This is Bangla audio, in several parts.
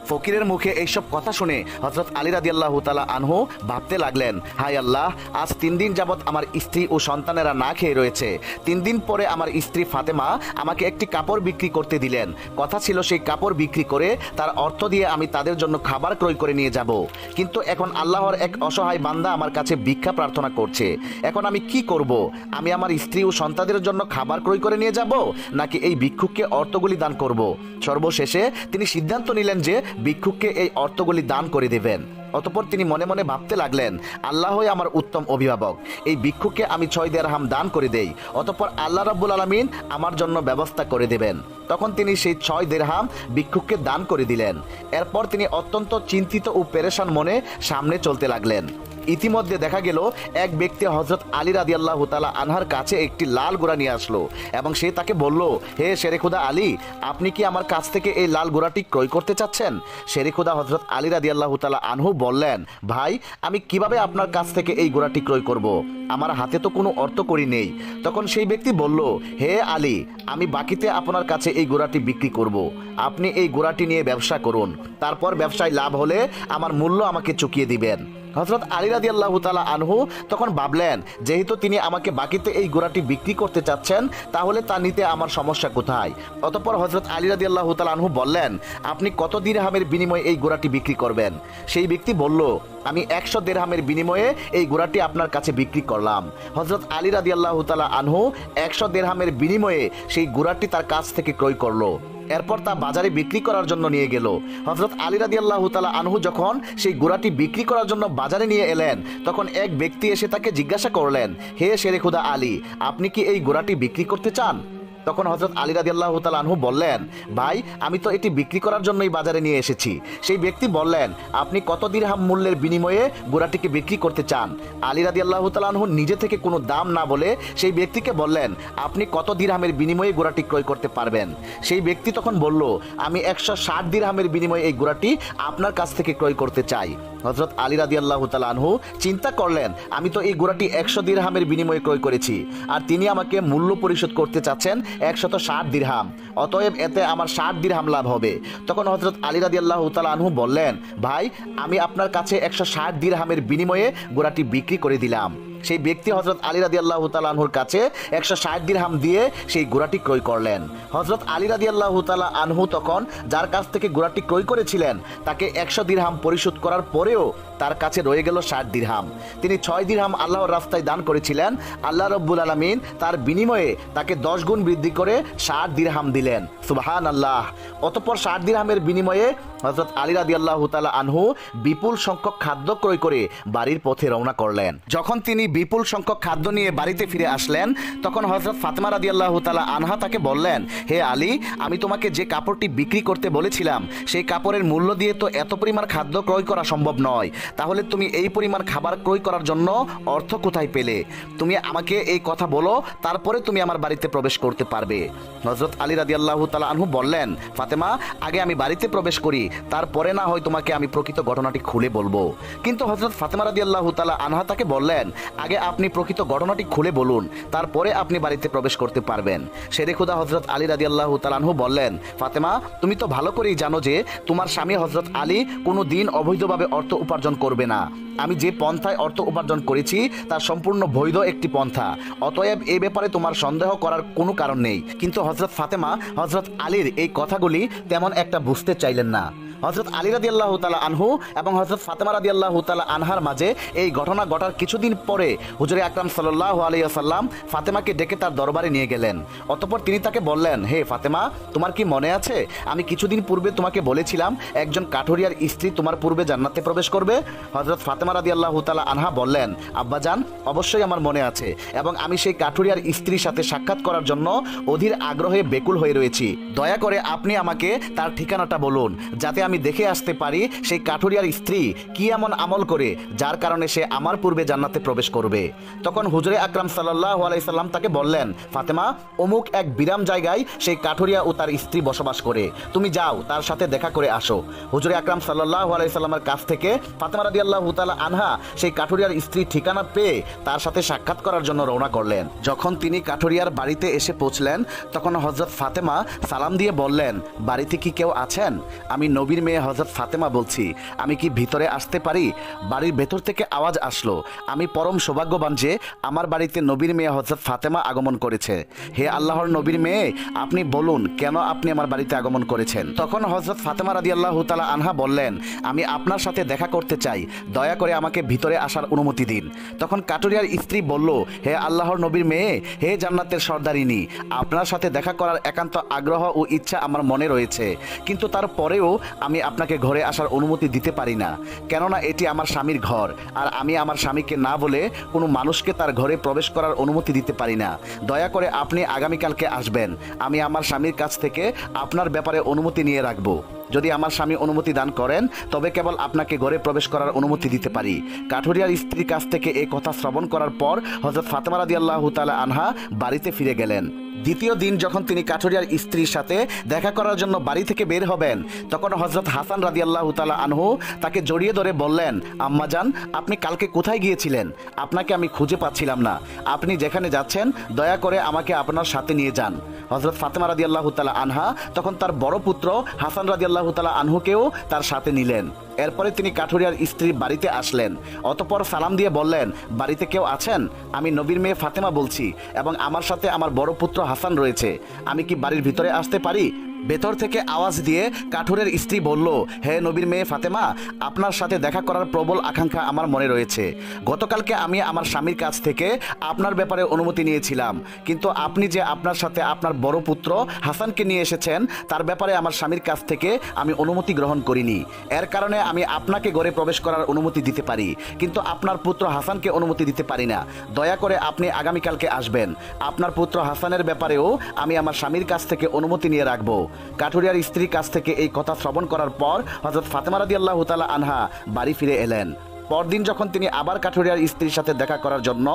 ফকিরের মুখে এইসব কথা শুনে হযরত আলী রাদিয়াল্লাহু তাআলা আনহু ভাবতে লাগলেন, হায় আল্লাহ, আজ 3 দিন যাবৎ আমার স্ত্রী ও সন্তানেরা না খেয়ে রয়েছে। 3 দিন পরে আমার স্ত্রী ফাতেমা আমাকে একটি কাপড় বিক্রি করতে দিলেন। কথা ছিল সেই কাপড় বিক্রি করে তার অর্থ দিয়ে আমি তাদের জন্য খাবার ক্রয় করে নিয়ে যাব। কিন্তু এখন আল্লাহর এক অসহায় বান্দা আমার কাছে ভিক্ষা প্রার্থনা করছে। এখন আমি কি করব? আমি আমার স্ত্রী ও সন্তানদের জন্য খাবার ক্রয় করে নিয়ে যাব, নাকি এই ভিক্ষুককে অর্থগুলি দান করব? সর্বশেষে তিনি সিদ্ধান্ত নিলেন যে ভিক্ষুককে এই অর্থগুলি দান করে দেবেন। অতঃপর তিনি মনে মনে ভাবতে লাগলেন, আল্লাহই আমার উত্তম অভিভাবক, এই ভিক্ষুককে আমি 6 দিরহাম দান করে দেই, অতঃপর আল্লাহ রাব্বুল আলামিন আমার জন্য ব্যবস্থা করে দেবেন। তখন তিনি সেই 6 দিরহাম ভিক্ষুককে দান করে দিলেন। এরপর তিনি অত্যন্ত চিন্তিত ও পেরেশান মনে সামনে চলতে লাগলেন। ইতিমধ্যে দেখা গেল এক ব্যক্তি হযরত আলী রাদিয়াল্লাহু তাআলা আনহার কাছে একটি লাল ঘোড়া নিয়ে আসলো এবং সে তাকে বলল, হে শেরে খুদা আলী, আপনি কি আমার কাছ থেকে এই লাল ঘোড়াটি ক্রয় করতে চাচ্ছেন? শেরে খুদা হযরত আলী রাদিয়াল্লাহু তাআলা আনহু বললেন, ভাই, আমি কিভাবে আপনার কাছ থেকে এই ঘোড়াটি ক্রয় করব? আমার হাতে তো কোনো অর্থ করি নেই। তখন সেই ব্যক্তি বলল, হে আলী, আমি বাকিতে আপনার কাছে এই ঘোড়াটি বিক্রি করব। আপনি এই ঘোড়াটি নিয়ে ব্যবসা করুন, তারপর ব্যবসায় লাভ হলে আমার মূল্য আমাকে চুকিয়ে দিবেন। হযরত আলী রাদিয়াল্লাহু তাআলা আনহু তখন ভাবলেন, যেহেতু তিনি আমাকে বাকিতে এই ঘোড়াটি বিক্রি করতে চাচ্ছেন, তাহলে তা নিতে আমার সমস্যা কোথায়? অতঃপর হযরত আলী রাদিয়াল্লাহু তাআলা আনহু বললেন, আপনি কত দিরহামের বিনিময়ে এই ঘোড়াটি বিক্রি করবেন? সেই ব্যক্তি বলল, আমি 100 দিরহামের বিনিময়ে এই ঘোড়াটি আপনার কাছে বিক্রি করলাম। হযরত আলী রাদিয়াল্লাহু তাআলা আনহু 100 দিরহামের বিনিময়ে সেই ঘোড়াটি তার কাছ থেকে ক্রয় করলো। এরপর তা বাজারে বিক্রি করার জন্য নিয়ে গেল। হযরত আলী রাদিয়াল্লাহু তাআলা আনহু যখন সেই ঘোড়াটি বিক্রি করার জন্য বাজারে নিয়ে এলেন, তখন এক ব্যক্তি এসে তাকে জিজ্ঞাসা করলেন, হে শেরে খুদা আলী, আপনি কি এই ঘোড়াটি বিক্রি করতে চান? তখন হযরত আলী রাদিয়াল্লাহু তাআলা আনহু বললেন, ভাই, আমি তো এটি বিক্রি করার জন্যই বাজারে নিয়ে এসেছি। সেই ব্যক্তি বললেন, আপনি কত দিরহাম মূল্যের বিনিময়ে ঘোড়াটিকে বিক্রি করতে চান? আলী রাদিয়াল্লাহু তাআলা আনহু নিজে থেকে কোনো দাম না বলে সেই ব্যক্তিকে বললেন, আপনি কত দিরহামের বিনিময়ে ঘোড়াটি ক্রয় করতে পারবেন? সেই ব্যক্তি তখন বলল, আমি 160 দিরহামের বিনিময়ে এই ঘোড়াটি আপনার কাছ থেকে ক্রয় করতে চাই। হযরত আলী রাদিয়াল্লাহু তাআলা আনহু চিন্তা করলেন, আমি তো এই ঘোড়াটি 100 দিরহামের বিনিময়ে ক্রয় করেছি, আর তিনি আমাকে মূল্য পরিশোধ করতে চাচ্ছেন 160 দিরহাম, অতএব এতে আমার 60 দিরহাম লাভ হবে। তখন হযরত আলী রাদিয়াল্লাহু তাআলা আনহু বললেন, ভাই, আমি আপনার কাছে 160 দিরহামের বিনিময়ে ঘোড়াটি বিক্রি করে দিলাম। সেই ব্যক্তি হযরত আলী রাদিয়াল্লাহু তাআলা আনহুর কাছে 160 দিরহাম দিয়ে সেই ঘোড়াটি ক্রয় করলেন। হযরত আলী রাদিয়াল্লাহু তাআলা আনহু তখন যার কাছ থেকে ঘোড়াটি ক্রয় করেছিলেন তাকে 100 দিরহাম পরিশোধ করার পরেও তার কাছে রয়ে গেল 60 দিরহাম। তিনি 6 দিরহাম আল্লাহর রাস্তায় দান করেছিলেন। আল্লাহ রাব্বুল আলামিন তার বিনিময়ে তাকে 10 গুণ বৃদ্ধি করে 60 দিরহাম দিলেন। সুবহানাল্লাহ। অতঃপর 60 দিরহামের বিনিময়ে হযরত আলী রাদিয়াল্লাহু তাআলা আনহু বিপুল সংখ্যক খাদ্য ক্রয় করে বাড়ির পথে রওনা করলেন। যখন তিনি বিপুল সংখ্যক খাদ্য নিয়ে বাড়িতে ফিরে আসলেন, তখন হযরত ফাতেমা রাদিয়াল্লাহু তাআলা আনহা তাকে বললেন, হে আলী, আমি তোমাকে যে কাপড়টি বিক্রি করতে বলেছিলাম, সেই কাপড়ের মূল্য দিয়ে তো এত পরিমাণ খাদ্য ক্রয় করা সম্ভব নয়। তাহলে তুমি এই পরিমাণ খাবার ক্রয় করার জন্য অর্থ কোথায় পেলে? তুমি আমাকে এই কথা বলো, তারপরে তুমি আমার বাড়িতে প্রবেশ করতে পারবে। হযরত আলী রাদিয়াল্লাহু তাআলা আনহু বললেন, ফাতেমা, আগে আমি বাড়িতে প্রবেশ করি, তারপরে না হয় তোমাকে আমি প্রকৃত ঘটনাটি খুলে বলবো। কিন্তু হযরত ফাতেমা রাদিয়াল্লাহু তাআলা আনহা তাকে বললেন, আগে আপনি প্রকৃত ঘটনাটি খুলে বলুন, তারপরে আপনি বাড়িতে প্রবেশ করতে পারবেন। শেরে খুদা হযরত আলী রাদিয়াল্লাহু তাআলা আনহু বললেন, ফাতেমা, তুমি তো ভালো করেই জানো যে তোমার স্বামী হযরত আলী কোনো দিন অবৈধভাবে অর্থ উপার্জন করবে না। আমি যে পন্থায় অর্থ উপার্জন করেছি তার সম্পূর্ণ বৈধ একটি পন্থা, অতএব এই ব্যাপারে তোমার সন্দেহ করার কোনো কারণ নেই। কিন্তু হযরত ফাতেমা হযরত আলীর এই কথাগুলি তেমন একটা বুঝতে চাইলেন না। হযরত আলী রাদিয়াল্লাহু তাআলা আনহু এবং হযরত ফাতেমা রাদিয়াল্লাহু তাআলা আনহার মাঝে এই ঘটনা ঘটার কিছুদিন পরে হুজুরে আকরাম সাল্লাল্লাহু আলাইহি ওয়াসাল্লাম ফাতেমাকে ডেকে তার দরবারে নিয়ে গেলেন। অতঃপর তিনি তাকে বললেন, হে ফাতেমা, তোমার কি মনে আছে আমি কিছুদিন পূর্বে তোমাকে বলেছিলাম একজন কাঠুরিয়ার স্ত্রী তোমার পূর্বে জান্নাতে প্রবেশ করবে? হযরত ফাতেমা রাদিয়াল্লাহু তাআলা আনহা বললেন, আব্বাজান, অবশ্যই আমার মনে আছে, এবং আমি সেই কাঠুরিয়ার স্ত্রীর সাথে সাক্ষাৎ করার জন্য অধীর আগ্রহে বেকুল হয়ে রয়েছি। দয়া করে আপনি আমাকে তার ঠিকানাটা বলুন, যাতে আমি দেখে আসতে পারি সেই কাঠুরিয়ার স্ত্রী কি এমন আমল করে যার কারণে সে আমার পূর্বে জান্নাতে প্রবেশ করবে। তখন হুজুরে আকরাম সাল্লাল্লাহু আলাইহি সাল্লাম তাকে বললেন, ফাতেমা, অমুক এক বিরাম জায়গায় সেই কাঠুরিয়া ও তার স্ত্রী বসবাস করে, তুমি যাও তার সাথে দেখা করে আসো। হুজুরে আকরাম সাল্লাল্লাহু আলাইহি সাল্লামের কাছ থেকে ফাতেমা রাদিয়াল্লাহু তাআলা আনহা সেই কাঠুরিয়ার স্ত্রীর ঠিকানা পেয়ে তার সাথে সাক্ষাৎ করার জন্য রওনা করলেন। যখন তিনি কাঠুরিয়ার বাড়িতে এসে পৌঁছলেন, তখন হযরত ফাতেমা সালাম দিয়ে বললেন, বাড়িতে কি কেউ আছেন? আমি নবীর মেয়ে হযরত ফাতেমা বলছি, আমি কি ভিতরে আসতে পারি? বাড়ির ভেতর থেকে আওয়াজ আসলো। আমি পরম সৌভাগ্যবান যে আমার বাড়িতে নবীর মেয়ে হযরত ফাতেমা আগমন করেছে। হে আল্লাহর নবীর মেয়ে, আপনি বলুন কেন আপনি আমার বাড়িতে আগমন করেছেন? তখন হযরত ফাতেমা রাদিয়াল্লাহু তাআলা আনহা বললেন, আমি আপনার সাথে দেখা করতে চাই, দয়া করে আমাকে ভিতরে আসার অনুমতি দিন। তখন কাঠুরিয়ার স্ত্রী বলল, হে আল্লাহর নবীর মেয়ে, হে জান্নাতের সর্দারিনী, আপনার সাথে দেখা করার একান্ত আগ্রহ ও ইচ্ছা আমার মনে রয়েছে, কিন্তু তারপরেও আমি আপনাকে ঘরে আসার অনুমতি দিতে পারি না, কেননা এটি আমার স্বামীর ঘর, আর আমি আমার স্বামীকে না বলে কোনো মানুষকে তার ঘরে প্রবেশ করার অনুমতি দিতে পারি না। দয়া করে আপনি আগামীকালকে আসবেন, আমি আমার স্বামীর কাছ থেকে আপনার ব্যাপারে অনুমতি নিয়ে রাখবো। যদি আমার স্বামী অনুমতি দান করেন তবে কেবল আপনাকে ঘরে প্রবেশ করার অনুমতি দিতে পারি। কাঠুরিয়ার স্ত্রীর কাছ থেকে এই কথা শ্রবণ করার পর হযরত ফাতেমা রাদিয়াল্লাহু তাআলা আনহা বাড়িতে ফিরে গেলেন। দ্বিতীয় দিন যখন তিনি কাঠুরিয়ার স্ত্রীর সাথে দেখা করার জন্য বাড়ি থেকে বের হবেন, তখন হযরত হাসান রাদিয়াল্লাহু তাআলা আনহু তাকে জড়িয়ে ধরে বললেন, আম্মাজান, আপনি কালকে কোথায় গিয়েছিলেন? আপনাকে আমি খুঁজে পাচ্ছিলাম না। আপনি যেখানে যাচ্ছেন দয়া করে আমাকে আপনার সাথে নিয়ে যান। হযরত ফাতেমা রাদিয়াল্লাহু তাআলা আনহা তখন তার বড় পুত্র হাসান রাদিয়াল্লাহু তাআলা আনহুকেও তার সাথে নিলেন। এরপরে তিনি কাঠুরিয়ার স্ত্রীর বাড়িতে আসলেন। অতঃপর সালাম দিয়ে বললেন, বাড়িতে কেউ আছেন? আমি নবীর মেয়ে ফাতেমা বলছি এবং আমার সাথে আমার বড় পুত্র হাসান রয়েছে। আমি কি বাড়ির ভিতরে আসতে পারি? ভেতর থেকে আওয়াজ দিয়ে কাঠুরের স্ত্রী বলল, হে নবীর মেয়ে ফাতেমা, আপনার সাথে দেখা করার প্রবল আকাঙ্ক্ষা আমার মনে রয়েছে। গতকালকে আমি আমার স্বামীর কাছ থেকে আপনার ব্যাপারে অনুমতি নিয়েছিলাম, কিন্তু আপনি যে আপনার সাথে আপনার বড় পুত্র হাসানকে নিয়ে এসেছেন তার ব্যাপারে আমার স্বামীর কাছ থেকে আমি অনুমতি গ্রহণ করিনি। এর কারণে আমি আপনাকে ঘরে প্রবেশ করার অনুমতি দিতে পারি, কিন্তু আপনার পুত্র হাসানকে অনুমতি দিতে পারি না। দয়া করে আপনি আগামীকালকে আসবেন। আপনার পুত্র হাসানের ব্যাপারেও আমি আমার স্বামীর কাছ থেকে অনুমতি নিয়ে রাখবো। কাঠুরিয়ার স্ত্রীর কাছ থেকে এই কথা শ্রবণ করার পর হযরত ফাতেমা রাদিয়াল্লাহু তাআলা আনহা বাড়ি ফিরে এলেন। পরদিন যখন তিনি আবার কাঠুরিয়ার স্ত্রীর সাথে দেখা করার জন্য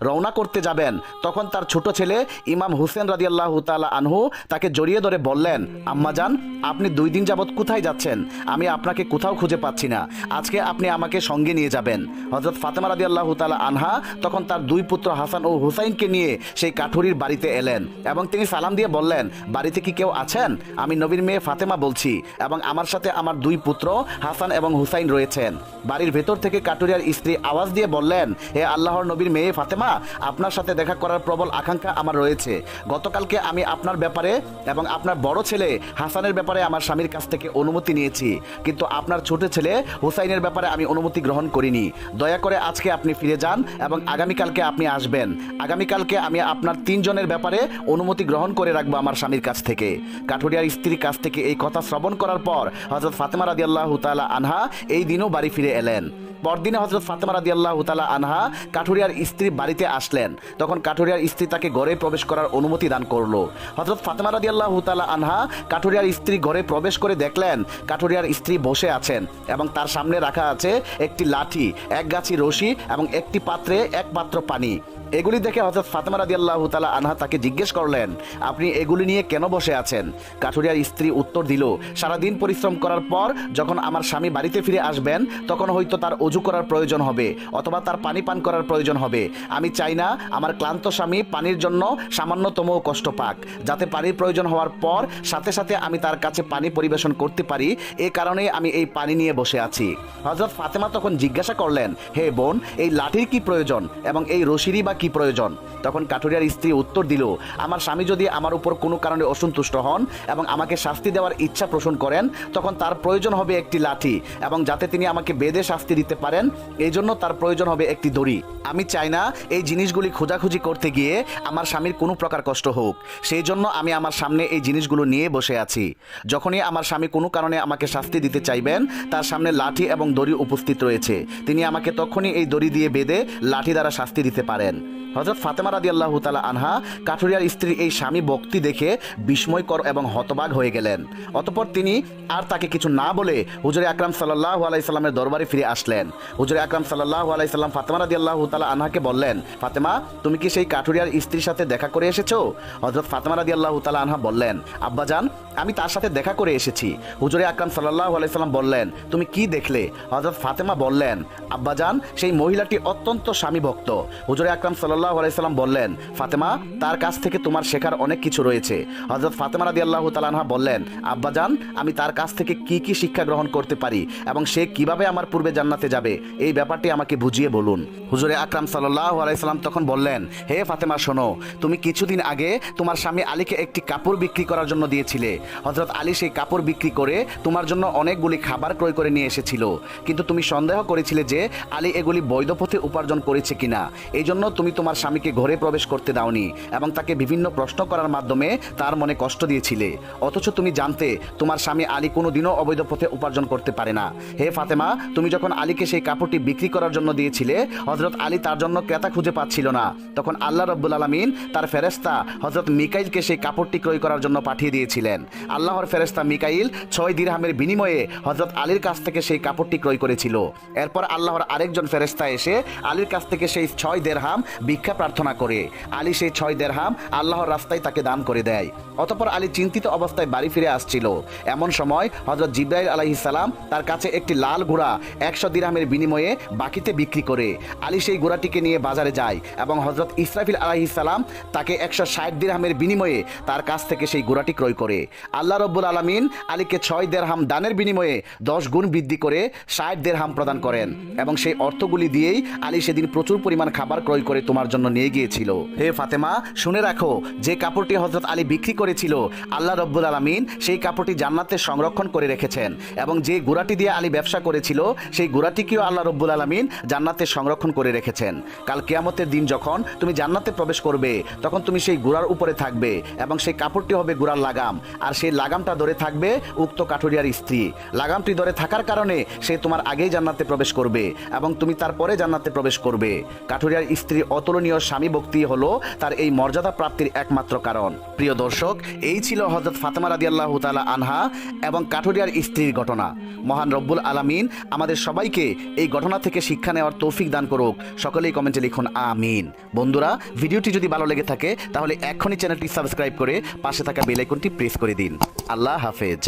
রওনা করতে যাবেন, তখন তার ছোট ছেলে ইমাম হুসেন রাদিয়াল্লাহু তাআলা আনহু তাকে জড়িয়ে ধরে বললেন, আম্মাজান, আপনি 2 দিন যাবৎ কোথায় যাচ্ছেন? আমি আপনাকে কোথাও খুঁজে পাচ্ছি না। আজকে আপনি আমাকে সঙ্গে নিয়ে যাবেন। হযরত ফাতেমা রাদিয়াল্লাহু তাআলা আনহা তখন তার 2 পুত্র হাসান ও হুসাইনকে নিয়ে সেই কাঠুরির বাড়িতে এলেন এবং তিনি সালাম দিয়ে বললেন, বাড়িতে কি কেউ আছেন? আমি নবীর মেয়ে ফাতেমা বলছি এবং আমার সাথে আমার 2 পুত্র হাসান এবং হুসাইন রয়েছেন। বাড়ির ভেতর থেকে কাঠুরিয়ার স্ত্রী আওয়াজ দিয়ে বললেন, হে আল্লাহর নবীর মেয়ে ফাতেমা, আপনার সাথে দেখা করার প্রবল আকাঙ্ক্ষা আমার রয়েছে। গতকালকে আমি আপনার ব্যাপারে এবং আপনার বড় ছেলে হাসানের ব্যাপারে আমার স্বামীর কাছ থেকে অনুমতি নিয়েছি, কিন্তু আপনার ছোট ছেলে হুসাইনের ব্যাপারে আমি অনুমতি গ্রহণ করিনি। দয়া করে আজকে আপনি ফিরে যান এবং আগামীকালকে আপনি আসবেন। আগামীকালকে আমি আপনার 3 জনের ব্যাপারে অনুমতি গ্রহণ করে রাখবো আমার স্বামীর কাছ থেকে। কাঠুরিয়ার স্ত্রীর কাছ থেকে এই কথা শ্রবণ করার পর হযরত ফাতেমা রাদিয়াল্লাহু তাআলা আনহা এই দিনও বাড়ি ফিরে এলেন। পরদিনে হযরত ফাতেমা রাদিয়াল্লাহু তাআলা আনহা কাঠুরিয়ার স্ত্রী বাড়িতে আসলেন। তখন কাঠুরিয়ার স্ত্রী তাকে ঘরে প্রবেশ করার অনুমতি দান করলো। হযরত ফাতেমা রাদিয়াল্লাহু তাআলা আনহা কাঠুরিয়ার স্ত্রী ঘরে প্রবেশ করে দেখলেন কাঠুরিয়ার স্ত্রী বসে আছেন এবং তার সামনে রাখা আছে একটি লাঠি, 1 গাছি রশি এবং একটি পাত্রে 1 পাত্র পানি। এগুলি দেখে হযরত ফাতেমা রাদিয়াল্লাহু তাআলা আনহা তাকে জিজ্ঞেস করলেন, আপনি এগুলি নিয়ে কেন বসে আছেন? কাঠুরিয়ার স্ত্রী উত্তর দিল, সারাদিন পরিশ্রম করার পর যখন আমার স্বামী বাড়িতে ফিরে আসবেন তখন হয়তো তার অজু করার প্রয়োজন হবে অথবা তার পানি পান করার প্রয়োজন হবে। আমি চাই না আমার ক্লান্ত স্বামী পানির জন্য সামান্যতম কষ্ট পাক, যাতে পানির প্রয়োজন হওয়ার পর সাথে সাথে আমি তার কাছে পানি পরিবেশন করতে পারি। এ কারণেই আমি এই পানি নিয়ে বসে আছি। হযরত ফাতেমা তখন জিজ্ঞাসা করলেন, হে বোন, এই লাঠির কি প্রয়োজন এবং এই রশিরই বা কি প্রয়োজন? তখন কাঠুরিয়ার স্ত্রী উত্তর দিল, আমার স্বামী যদি আমার উপর কোনো কারণে অসন্তুষ্ট হন এবং আমাকে শাস্তি দেওয়ার ইচ্ছা পোষণ করেন তখন তার প্রয়োজন হবে একটি লাঠি, এবং যাতে তিনি আমাকে বেঁধে শাস্তি দিতে পারেন এই জন্য তার প্রয়োজন হবে একটি দড়ি। আমি চাই না এই জিনিসগুলি খোঁজাখুঁজি করতে গিয়ে আমার স্বামীর কোনো প্রকার কষ্ট হোক, সেই জন্য আমি আমার সামনে এই জিনিসগুলো নিয়ে বসে আছি। যখনই আমার স্বামী কোনো কারণে আমাকে শাস্তি দিতে চাইবেন তার সামনে লাঠি এবং দড়ি উপস্থিত রয়েছে, তিনি আমাকে তখনই এই দড়ি দিয়ে বেঁধে লাঠি দ্বারা শাস্তি দিতে পারেন। হযরত ফাতেমা রাদিয়াল্লাহু তাআলা আনহা কাঠুরিয়ার স্ত্রীর এই স্বামী ভক্তি দেখে বিস্ময়কর এবং হতবাক হয়ে গেলেন। অতঃপর তিনি আর তাকে কিছু না বলে হুজুরে আকরাম সাল্লাল্লাহু আলাইহি সাল্লামের দরবারে ফিরে আসলেন। করলেন। হুজুরে আকরাম সাল্লাল্লাহু আলাইহি সাল্লাম ফাতেমা রাদিয়াল্লাহু তাআলা আনহাকে বললেন, ফাতেমা তুমি কি সেই কাঠুরিয়ার স্ত্রীর সাথে দেখা করে এসেছো? হযরত ফাতেমা রাদিয়াল্লাহু তাআলা আনহা বললেন, আব্বাজান আমি তার সাথে দেখা করে এসেছি। হুজুরে আকরাম সাল্লাল্লাহু আলাইহি সাল্লাম বললেন, তুমি কি দেখলে? হযরত ফাতেমা বললেন, আব্বাজান সেই মহিলাটি অত্যন্ত স্বামীভক্ত। হুজুরে আকরাম সাল্লাল্লাহু আলাইহি সাল্লাম বললেন, ফাতেমা তার কাছ থেকে তোমার শেখার অনেক কিছু রয়েছে। হযরত ফাতেমা রাদিয়াল্লাহু তাআলা আনহা বললেন, আব্বাজান আমি তার কাছ থেকে কি কি শিক্ষা গ্রহণ করতে পারি এবং সে কিভাবে আমার পূর্বে জান্নাতে যাবে এই ব্যাপারটি আমাকে বুঝিয়ে বলুন। হুজুরে আকরাম সাল্লাল্লাহু আলাইহি সাল্লাম তখন বললেন, হে ফাতেমা শোনো, তুমি কিছুদিন আগে তোমার স্বামী আলীকে একটি কাপড় বিক্রি করার জন্য দিয়েছিলে। হযরত আলী সেই কাপড় বিক্রি করে তোমার জন্য অনেকগুলি খাবার ক্রয় করে নিয়ে এসেছিল, কিন্তু তুমি সন্দেহ করেছিলে যে আলী এগুলি বৈধ পথে উপার্জন করেছে কিনা। এই জন্য তুমি তোমার স্বামীকে ঘরে প্রবেশ করতে দাওনি এবং তাকে বিভিন্ন প্রশ্ন করার মাধ্যমে তার মনে কষ্ট দিয়েছিলে। অথচ তুমি জানতে তোমার স্বামী আলী কোনোদিনও অবৈধ পথে উপার্জন করতে পারে না। হে ফাতেমা, তুমি যখন আলীকে সেই কাপড়টি বিক্রি করার জন্য দিয়েছিলে, হযরত আলী তার জন্য ক্রেতা খুঁজে পাচ্ছিল না। তখন আল্লাহ রাব্বুল আলামিন তার ফেরেশতা হযরত মিকাইলকে সেই কাপড়টি ক্রয় করার জন্য পাঠিয়ে দিয়েছিলেন। আল্লাহর ফেরেশতা মিকাইল 6 দিরহামের বিনিময়ে হযরত আলীর কাছ থেকে সেই কাপড়টি ক্রয় করেছিল। এরপর আল্লাহর আরেকজন ফেরেশতা এসে আলীর কাছ থেকে সেই 6 দিরহাম ভিক্ষা প্রার্থনা করে। আলী সেই 6 দিরহাম আল্লাহর রাস্তায় তাকে দান করে দেয়। অতঃপর আলী চিন্তিত অবস্থায় বাড়ি ফিরে আসছিল। এমন সময় হযরত জিবরাইল আলাইহিস সালাম তার কাছে একটি লাল ঘোড়া 100 দিরহামের বিনিময়ে বাকিতে বিক্রি করে। আলী সেই ঘোড়াটিকে নিয়ে বাজারে যায় এবং হযরত ইসরাফিল আলাইহিস সালাম তাকে 160 দিরহামের বিনিময়ে তার কাছ থেকে সেই ঘোড়াটি ক্রয় করে। আল্লাহ রাব্বুল আলামিন আলীকে 6 দিরহাম দানের বিনিময়ে 10 গুণ বৃদ্ধি করে 60 দিরহাম প্রদান করেন এবং সেই অর্থগুলি দিয়েই আলী সেদিন প্রচুর পরিমাণ খাবার ক্রয় করে তোমার জন্য নিয়ে গিয়েছিল। হে ফাতেমা, শুনে রাখো, যে কাপড়টি হযরত আলী বিক্রি করেছিল আল্লাহ রাব্বুল আলামিন সেই কাপড়টি জান্নাতে সংরক্ষণ করে রেখেছেন এবং যে ঘোড়াটি দিয়ে আলী ব্যবসা করেছিল সেই ঘোড়াটিকেও আল্লাহ রাব্বুল আলামিন জান্নাতে সংরক্ষণ করে রেখেছেন। কাল কিয়ামতের দিন যখন তুমি জান্নাতে প্রবেশ করবে তখন তুমি সেই ঘোড়ার উপরে থাকবে এবং সেই কাপড়টি হবে ঘোড়ার লাগাম, আর সেই লাগামটা ধরে থাকবে উক্ত কাঠুরিয়ার স্ত্রী। লাগামটি ধরে থাকার কারণে সে তোমার আগেই জান্নাতে প্রবেশ করবে এবং তুমি তারপরে জান্নাতে প্রবেশ করবে। কাঠুরিয়ার স্ত্রীর অতুলনীয় স্বামী ভক্তি হলো তার এই মর্যাদা প্রাপ্তির একমাত্র কারণ। প্রিয় দর্শক, এই ছিল হযরত ফাতেমা রাদিয়াল্লাহু তাআলা আনহা এবং কাঠুরিয়ার স্ত্রীর ঘটনা। মহান রব্বুল আলামিন আমাদের সবাইকে এই ঘটনা থেকে শিক্ষা নেওয়ার তৌফিক দান করুক। সকলেই কমেন্টে লিখুন আমিন। বন্ধুরা, ভিডিওটি যদি ভালো লেগে থাকে তাহলে এখনই চ্যানেলটি সাবস্ক্রাইব করে পাশে থাকা বেল আইকনটি প্রেস করে দিন। আল্লাহ হাফেজ।